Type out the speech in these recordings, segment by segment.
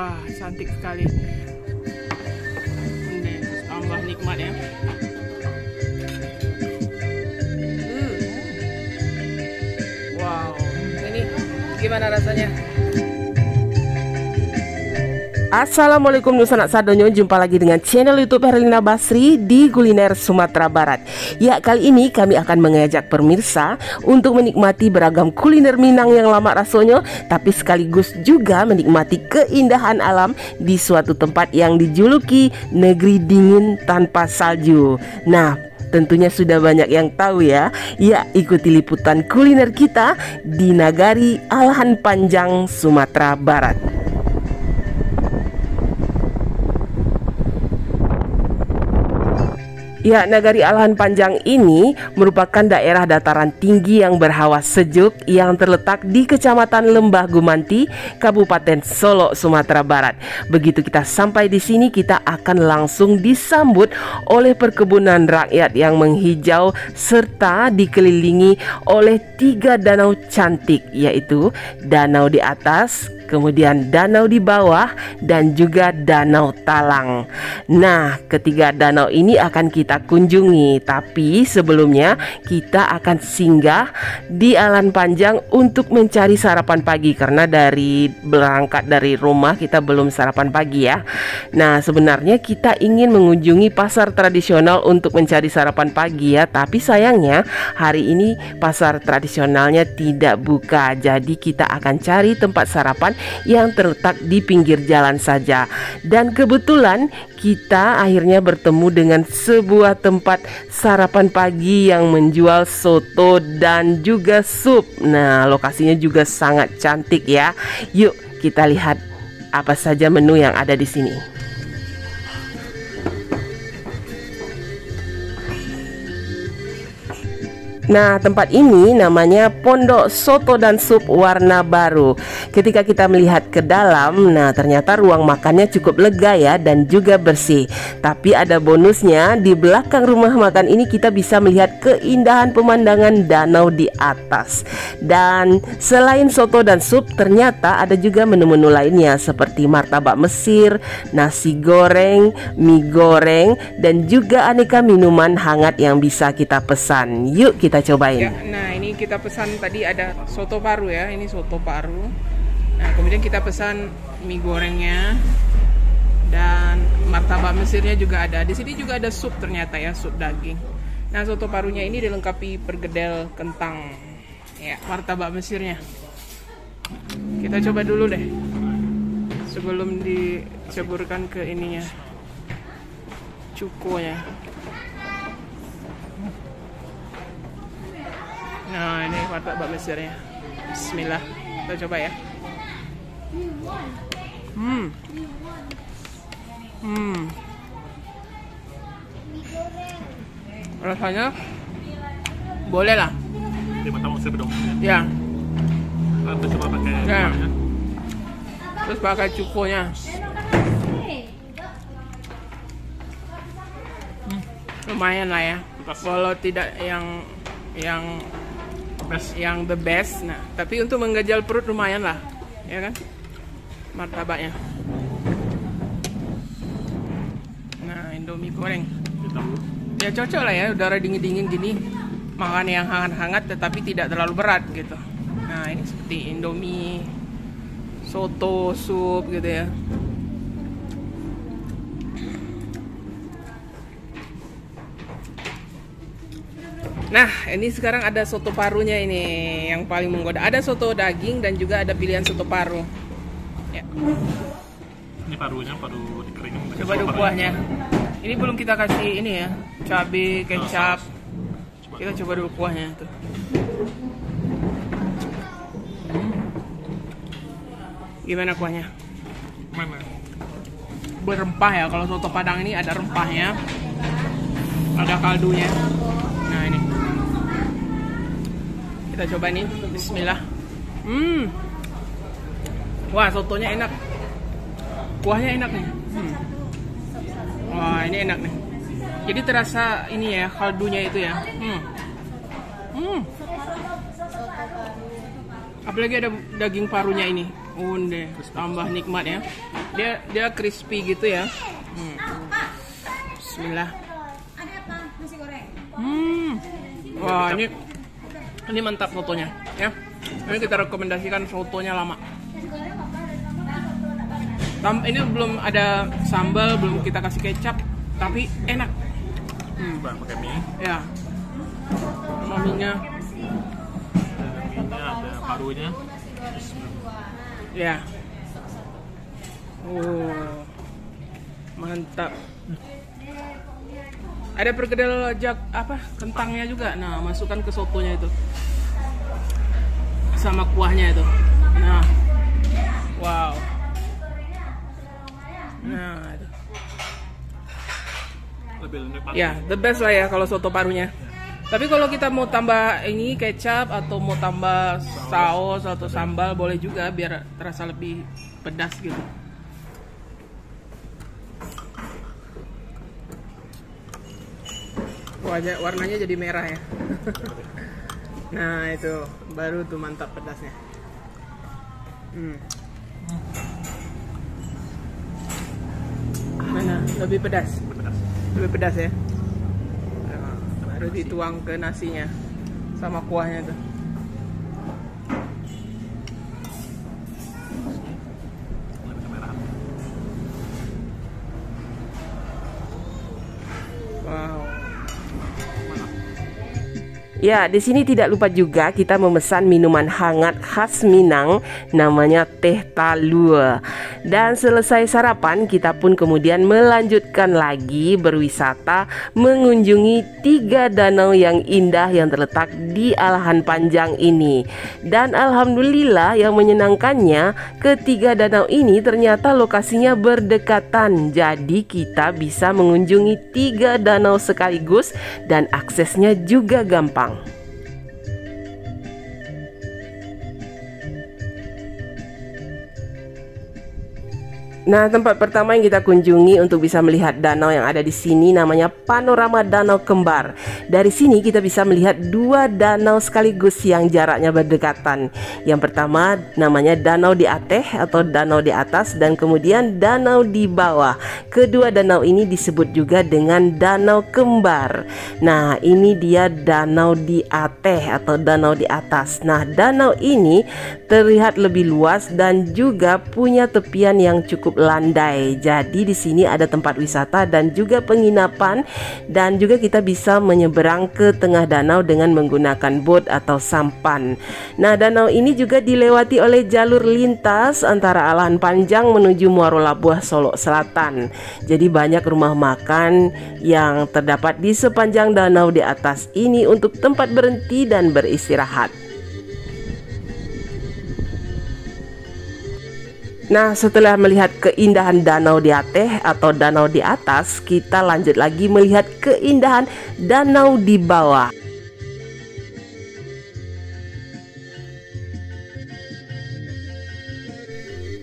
Wah, cantik sekali. Ini tambah nikmat ya. Wow, ini gimana rasanya? Assalamualaikum Nusanak Sadonyo, jumpa lagi dengan channel YouTube Herlina Basri di Kuliner Sumatera Barat. Ya, kali ini kami akan mengajak pemirsa untuk menikmati beragam kuliner Minang yang lama rasanya, tapi sekaligus juga menikmati keindahan alam di suatu tempat yang dijuluki negeri dingin tanpa salju. Nah, tentunya sudah banyak yang tahu ya. Ya, ikuti liputan kuliner kita di Nagari Alahan Panjang, Sumatera Barat. Ya, Nagari Alahan Panjang ini merupakan daerah dataran tinggi yang berhawa sejuk yang terletak di Kecamatan Lembah Gumanti, Kabupaten Solok, Sumatera Barat. Begitu kita sampai di sini, kita akan langsung disambut oleh perkebunan rakyat yang menghijau serta dikelilingi oleh 3 danau cantik, yaitu danau di atas, kemudian danau di bawah, dan juga danau Talang. Nah, ketiga danau ini akan kita kunjungi, tapi sebelumnya kita akan singgah di Alahan Panjang untuk mencari sarapan pagi, karena berangkat dari rumah kita belum sarapan pagi ya. Nah, sebenarnya kita ingin mengunjungi pasar tradisional untuk mencari sarapan pagi ya, tapi sayangnya hari ini pasar tradisionalnya tidak buka. Jadi kita akan cari tempat sarapan yang terletak di pinggir jalan saja. Dan kebetulan kita akhirnya bertemu dengan sebuah tempat sarapan pagi yang menjual soto dan juga sup. Nah, lokasinya juga sangat cantik ya. Yuk kita lihat apa saja menu yang ada di sini. Nah, tempat ini namanya Pondok Soto dan Sup Warna Baru. Ketika kita melihat ke dalam, nah ternyata ruang makannya cukup lega ya, dan juga bersih. Tapi ada bonusnya, di belakang rumah makan ini kita bisa melihat keindahan pemandangan danau di atas. Dan selain soto dan sup, ternyata ada juga menu-menu lainnya seperti martabak Mesir, nasi goreng, mie goreng, dan juga aneka minuman hangat yang bisa kita pesan. Yuk kita cobain. Ya, nah ini kita pesan tadi ada soto paru ya, ini soto paru. Nah, kemudian kita pesan mie gorengnya dan martabak Mesirnya juga ada. Di sini juga ada sup ternyata ya, sup daging. Nah, soto parunya ini dilengkapi pergedel kentang. Ya, martabak Mesirnya. Kita coba dulu deh sebelum diceburkan ke ininya, cukonya. Nah, ini martabak Mesirnya. Bismillah, kita coba ya. Rasanya boleh lah. Ya. Coba pakai Ya. Terus pakai cukonya. Lumayan lah ya. Walau tidak yang the best, nah tapi untuk menggajal perut lumayan lah, ya kan, martabaknya. Nah, Indomie goreng, ya cocok lah ya, udara dingin-dingin gini, makan yang hangat-hangat tetapi tidak terlalu berat gitu. Nah, ini seperti Indomie, soto, sup gitu ya. Nah, ini sekarang ada soto parunya ini yang paling menggoda. Ada soto daging dan juga ada pilihan soto paru. Ya. Ini parunya, paru dikeringin. Coba dulu kuahnya. Ini belum kita kasih ini ya, cabai, kecap. Kita coba dulu kuahnya tuh. Gimana kuahnya? Mana? Berempah ya. Kalau soto Padang ini ada rempahnya, ada kaldunya. Nah, ini kita coba nih, bismillah. Wah, sotonya enak, kuahnya enak nih. Wah, ini enak nih. Jadi terasa ini ya, kaldunya itu ya. Apalagi ada daging parunya ini. Unde, tambah nikmat ya. Dia crispy gitu ya. Bismillah. Ada apa? Nasi goreng. Wah, ini mantap sotonya ya. Ini kita rekomendasikan sotonya lama. Ini belum ada sambal, belum kita kasih kecap, tapi enak. Bang pakai mie. Ya. Maminya. Ini ada parunya. Ya. Oh. Mantap. Ada perkedel kentangnya juga. Nah, masukkan ke sotonya itu. Sama kuahnya itu. Nah. Wow. Nah, itu. Lebih nikmat. Ya, the best lah ya kalau soto parunya. Tapi kalau kita mau tambah ini kecap atau mau tambah saus atau sambal boleh juga biar terasa lebih pedas gitu. Warnanya jadi merah ya. Nah, itu baru tuh mantap pedasnya. Mana? Lebih pedas. Lebih pedas ya. Baru dituang ke nasinya sama kuahnya tuh. Lebih kemerahan. Wow. Ya, di sini tidak lupa juga kita memesan minuman hangat khas Minang, namanya teh talua. Dan selesai sarapan, kita pun kemudian melanjutkan lagi berwisata mengunjungi 3 danau yang indah yang terletak di Alahan Panjang ini. Dan alhamdulillah yang menyenangkannya, ketiga danau ini ternyata lokasinya berdekatan. Jadi kita bisa mengunjungi 3 danau sekaligus dan aksesnya juga gampang. Nah, tempat pertama yang kita kunjungi untuk bisa melihat danau yang ada di sini namanya Panorama Danau Kembar. Dari sini kita bisa melihat 2 danau sekaligus yang jaraknya berdekatan. Yang pertama namanya Danau di Ateh atau Danau di Atas, dan kemudian Danau di Bawah. Kedua danau ini disebut juga dengan Danau Kembar. Nah, ini dia Danau di Ateh atau Danau di Atas. Nah, danau ini terlihat lebih luas dan juga punya tepian yang cukup landai. Jadi di sini ada tempat wisata dan juga penginapan, dan juga kita bisa menyeberang ke tengah danau dengan menggunakan boat atau sampan. Nah, danau ini juga dilewati oleh jalur lintas antara Alahan Panjang menuju Muaro Labuh, Solo Selatan. Jadi banyak rumah makan yang terdapat di sepanjang danau di atas ini untuk tempat berhenti dan beristirahat. Nah, setelah melihat keindahan danau di Ateh atau danau di atas, kita lanjut lagi melihat keindahan danau di bawah.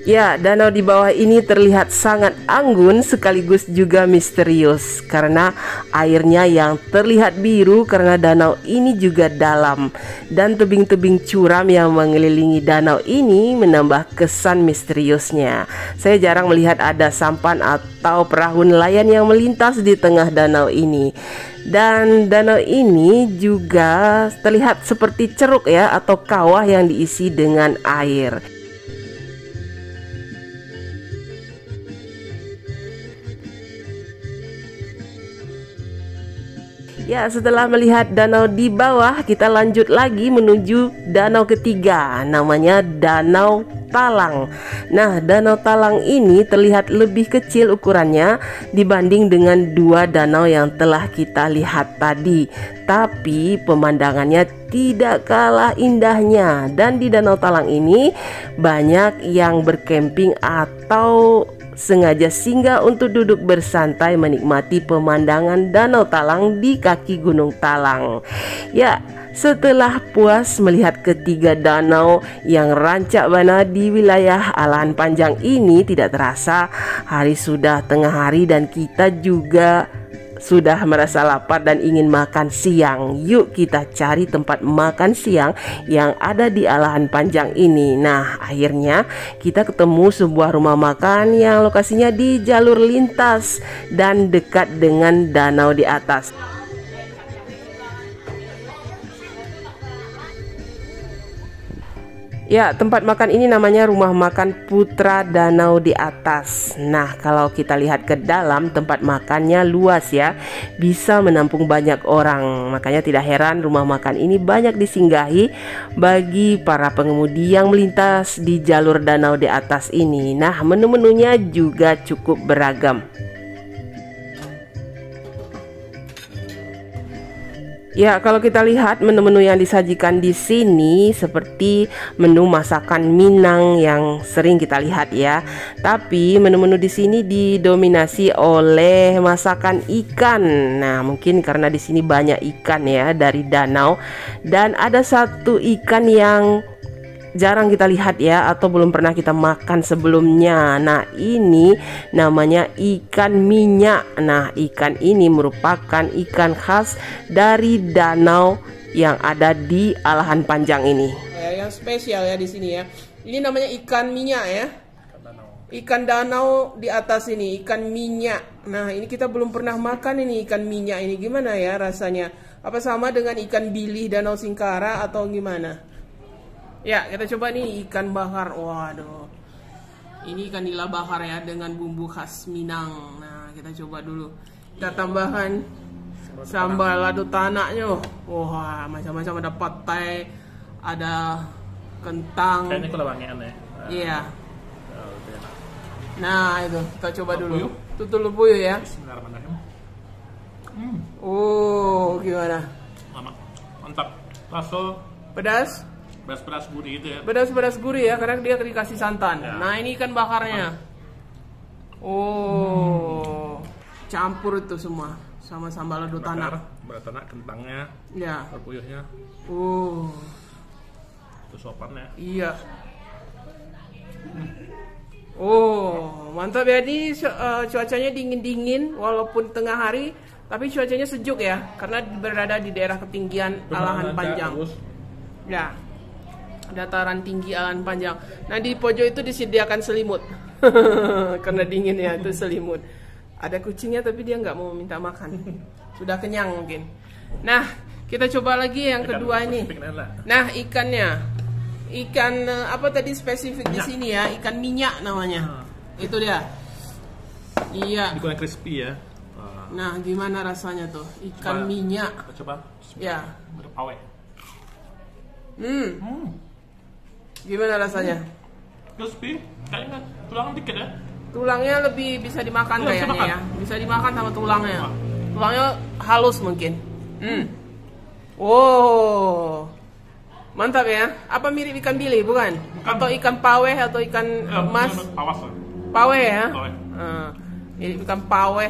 Ya, danau di bawah ini terlihat sangat anggun sekaligus juga misterius karena airnya yang terlihat biru karena danau ini juga dalam, dan tebing-tebing curam yang mengelilingi danau ini menambah kesan misteriusnya. Saya jarang melihat ada sampan atau perahu nelayan yang melintas di tengah danau ini. Dan danau ini juga terlihat seperti ceruk ya atau kawah yang diisi dengan air. Ya, setelah melihat danau di bawah, kita lanjut lagi menuju danau ketiga, namanya Danau Talang. Nah, Danau Talang ini terlihat lebih kecil ukurannya dibanding dengan 2 danau yang telah kita lihat tadi. Tapi pemandangannya tidak kalah indahnya. Dan di Danau Talang ini banyak yang berkemping atau sengaja singgah untuk duduk bersantai menikmati pemandangan Danau Talang di kaki Gunung Talang. Ya, setelah puas melihat ketiga danau yang rancak bana di wilayah Alahan Panjang ini, tidak terasa hari sudah tengah hari dan kita juga sudah merasa lapar dan ingin makan siang. Yuk kita cari tempat makan siang yang ada di Alahan Panjang ini. Nah, akhirnya kita ketemu sebuah rumah makan yang lokasinya di jalur lintas dan dekat dengan danau di atas. Ya, tempat makan ini namanya Rumah Makan Putra Danau di Atas. Nah, kalau kita lihat ke dalam, tempat makannya luas ya, bisa menampung banyak orang. Makanya tidak heran rumah makan ini banyak disinggahi bagi para pengemudi yang melintas di jalur danau di atas ini. Nah, menu-menunya juga cukup beragam. Ya, kalau kita lihat menu-menu yang disajikan di sini seperti menu masakan Minang yang sering kita lihat ya. Tapi menu-menu di sini didominasi oleh masakan ikan. Nah, mungkin karena di sini banyak ikan ya dari danau, dan ada satu ikan yang jarang kita lihat ya, atau belum pernah kita makan sebelumnya. Nah, ini namanya ikan minyak. Nah, ikan ini merupakan ikan khas dari danau yang ada di Alahan Panjang ini. Yang spesial ya di sini ya. Ini namanya ikan minyak ya. Ikan danau di atas ini, ikan minyak. Nah, ini kita belum pernah makan ini ikan minyak ini. Gimana ya rasanya? Apa sama dengan ikan bilih Danau Singkara atau gimana? Ya, kita coba nih ikan bakar. Waduh, ini ikan nila bakar ya dengan bumbu khas Minang. Nah, kita coba dulu. Kita tambahkan sambal lado tanaknya. Wah, macam-macam, ada patai, ada kentang. Kayaknya kalau wangian ya. Iya. Nah, itu kita coba dulu. Tutul puyuh ya. Bismillahirrahmanirrahim. Oh, gimana? Mantap. Langsung Pedas? beras-beras gurih gitu ya. Pedas-pedas gurih ya, karena dia dikasih santan. Ya. Nah, ini ikan bakarnya. Oh, campur itu semua sama sambal lado tanah. Bakar tanak, kentangnya, Ya. puyuhnya, Oh, itu sopannya. iya. Oh, mantap ya. Ini cuacanya dingin-dingin walaupun tengah hari, tapi cuacanya sejuk ya, karena berada di daerah ketinggian Alahan Panjang. Ya, dataran tinggi Alahan Panjang. Nah, di pojok itu disediakan selimut. Karena dingin ya, itu selimut. Ada kucingnya tapi dia nggak mau minta makan. Sudah kenyang mungkin. Nah, kita coba lagi yang kedua ini. Nah, ikannya. Ikan apa tadi spesifik di sini ya? Ikan minyak namanya. Itu dia. Iya. Digoreng crispy ya. Nah, gimana rasanya tuh? Ikan minyak. Kita coba. Ya. Berpawai. Gimana rasanya? Crispy. Kayaknya tulangnya dikit ya. Tulangnya lebih bisa dimakan Bisa kayaknya makan. ya. Bisa dimakan sama tulangnya. Tulangnya halus mungkin. Oh. Mantap ya. Apa mirip ikan bili bukan? Atau ikan paweh atau ikan emas? Pawas. Paweh ya? Paweh. Mirip ikan paweh.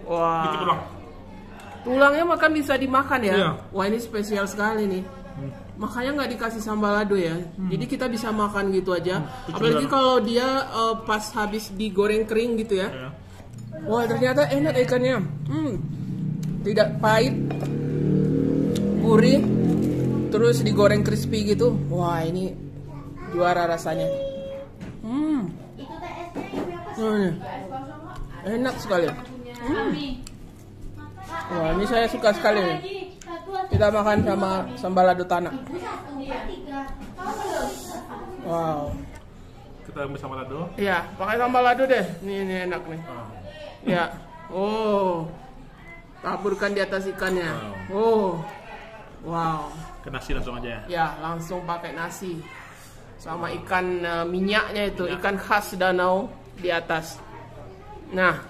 Wah. Dikit tulang. Tulangnya makan bisa dimakan ya? Iya. Wah, ini spesial sekali nih. Makanya nggak dikasih sambal lado ya. Jadi kita bisa makan gitu aja. Apalagi kalau dia pas habis digoreng kering gitu ya. Ya. Wah, ternyata enak ikannya. Tidak pahit, gurih, terus digoreng crispy gitu. Wah, ini juara rasanya. Enak sekali. Wah, ini saya suka sekali nih. Kita makan sama sambal lado tanah. Wow. Kita ambil sama lado. Iya, pakai sambal lado deh. Ini enak nih. Ya. Oh. Taburkan di atas ikannya. Oh. Wow. Ke nasi langsung aja ya. Ya, langsung pakai nasi. Sama ikan minyaknya itu, ikan khas danau di atas. Nah.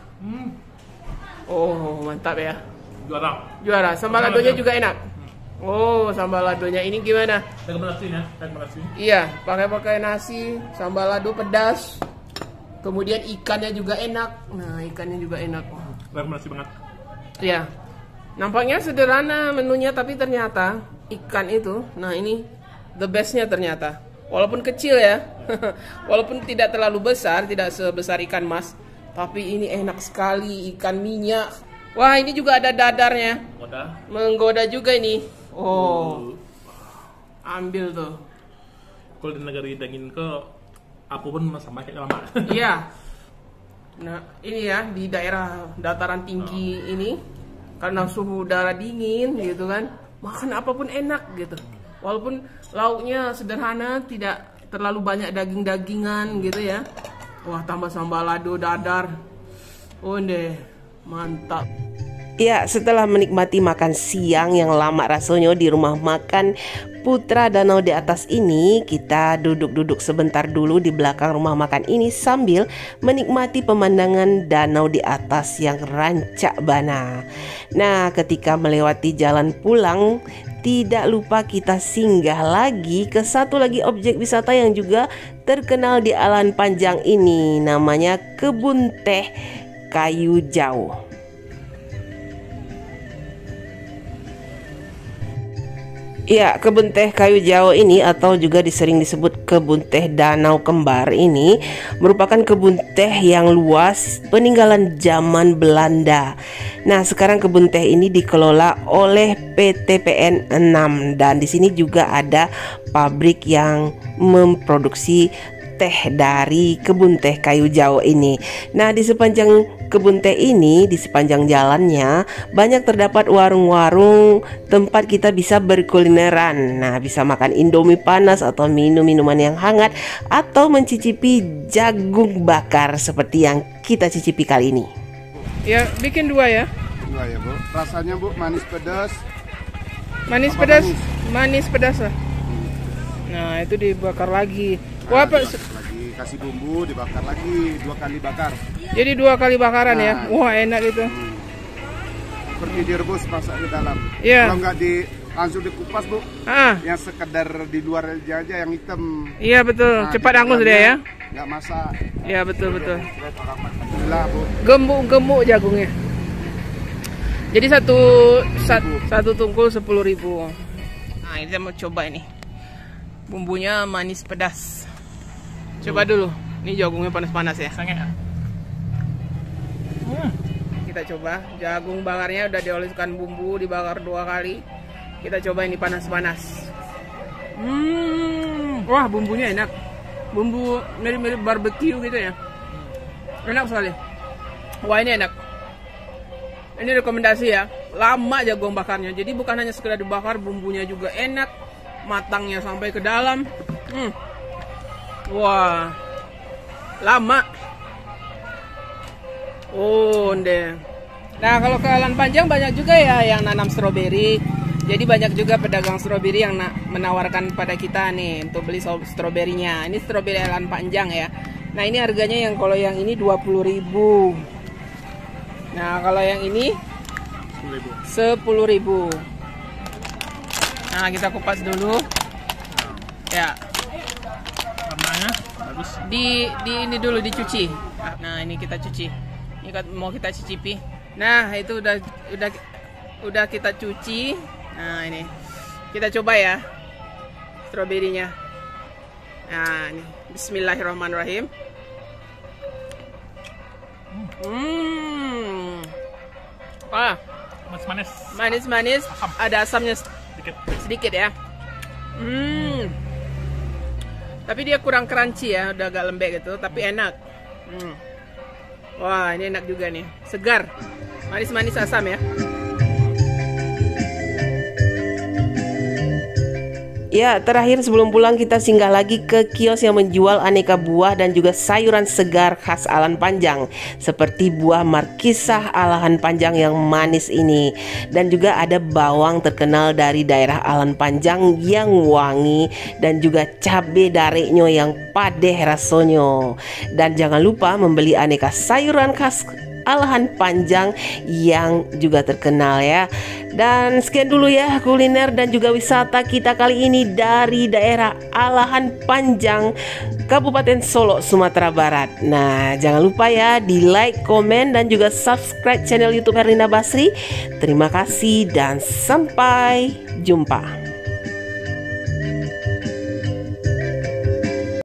Oh, mantap ya. Juara. Sambal ladonya juga enak. Oh, sambal ladonya ini gimana? Pakai nasi ya, pakai nasi. Iya, pakai nasi, sambal lado pedas. Kemudian ikannya juga enak. Nah, ikannya juga enak. Rekomendasi banget. Iya. Nampaknya sederhana menunya, tapi ternyata ikan itu, nah ini the bestnya ternyata. Walaupun kecil ya, walaupun tidak terlalu besar, tidak sebesar ikan mas, tapi ini enak sekali. Ikan minyak Wah, ini juga ada dadarnya. Wadah. Menggoda juga ini. Oh. Ambil tuh. Kalau di negara dingin ke apapun sama kayak lama. Iya. Nah, ini ya di daerah dataran tinggi ini karena suhu udara dingin gitu kan, makan apapun enak gitu. Walaupun lauknya sederhana, tidak terlalu banyak daging-dagingan gitu ya. Wah, tambah sambal lado dadar. Oh deh, mantap. Ya, setelah menikmati makan siang yang lama rasanya di rumah makan Putra Danau di Atas ini, kita duduk-duduk sebentar dulu di belakang rumah makan ini sambil menikmati pemandangan danau di atas yang rancak bana. Nah, ketika melewati jalan pulang, tidak lupa kita singgah lagi ke satu lagi objek wisata yang juga terkenal di Alahan Panjang ini, namanya Kebun Teh Kayu Jauh. Ya, kebun teh kayu jauh ini atau juga sering disebut kebun teh Danau Kembar ini merupakan kebun teh yang luas peninggalan zaman Belanda. Nah, sekarang kebun teh ini dikelola oleh PT PN 6 dan di sini juga ada pabrik yang memproduksi teh dari kebun teh kayu jauh ini. Nah, di sepanjang kebun teh ini, di sepanjang jalannya banyak terdapat warung-warung tempat kita bisa berkulineran. Nah, bisa makan indomie panas atau minum minuman yang hangat atau mencicipi jagung bakar seperti yang kita cicipi kali ini. Ya, bikin 2 ya. 2 ya, Bu. Rasanya, Bu, manis pedas. Manis Apa pedas, manis? manis pedas lah. Nah, itu dibakar lagi. Wah, apa? Lagi kasih bumbu, dibakar lagi 2 kali bakar. Jadi 2 kali bakaran ya. Nah. Wah, enak itu. Seperti direbus masak di dalam. Iya. Kalau nggak langsung dikupas, Bu. Ah, Yang sekedar di luar aja yang hitam. iya betul. Nah, Cepat di hangus dia ya. dalamnya nggak masak. Iya betul betul. Gila, Bu. Gemuk-gemuk jagungnya. Jadi satu tungkul 10.000. Nah, ini kita mau coba ini. Bumbunya manis pedas. Coba dulu. Ini jagungnya panas-panas ya. Sangat. Kita coba. Jagung bakarnya udah dioleskan bumbu, dibakar 2 kali. Kita coba ini panas-panas. Wah, bumbunya enak. Bumbu mirip-mirip barbecue gitu ya. Enak sekali. Wah, ini enak. Ini rekomendasi ya. Lama jagung bakarnya. Jadi bukan hanya sekedar dibakar, bumbunya juga enak. Matangnya sampai ke dalam. Wah, lama. Oh, deh. Nah, kalau ke Alahan Panjang banyak juga ya yang nanam stroberi. Jadi banyak juga pedagang stroberi yang menawarkan pada kita nih untuk beli stroberinya. Ini stroberi Alahan Panjang ya. Nah, ini harganya yang kalau yang ini 20.000. Nah, kalau yang ini 10.000. Nah, kita kupas dulu. Ya. Warnanya bagus. Di ini dulu dicuci. Nah, ini kita cuci. Ini mau kita cicipi. Nah, itu udah kita cuci. Nah, ini. Kita coba ya. Stroberinya. Nah, ini. Bismillahirrahmanirrahim. Wah, Manis-manis. manis-manis. Ada asamnya Dikit. sedikit ya. Tapi dia kurang crunchy ya, udah agak lembek gitu, tapi enak. Wah, ini enak juga nih, segar, manis-manis asam ya. Ya, terakhir sebelum pulang kita singgah lagi ke kios yang menjual aneka buah dan juga sayuran segar khas Alahan Panjang seperti buah markisah Alahan Panjang yang manis ini, dan juga ada bawang terkenal dari daerah Alahan Panjang yang wangi dan juga cabe dareknya yang padeh rasonyo. Dan jangan lupa membeli aneka sayuran khas Alahan Panjang yang juga terkenal ya. Dan sekian dulu ya kuliner dan juga wisata kita kali ini dari daerah Alahan Panjang, Kabupaten Solo, Sumatera Barat. Nah, jangan lupa ya di like, komen, dan juga subscribe channel YouTube Herlina Basri. Terima kasih dan sampai jumpa.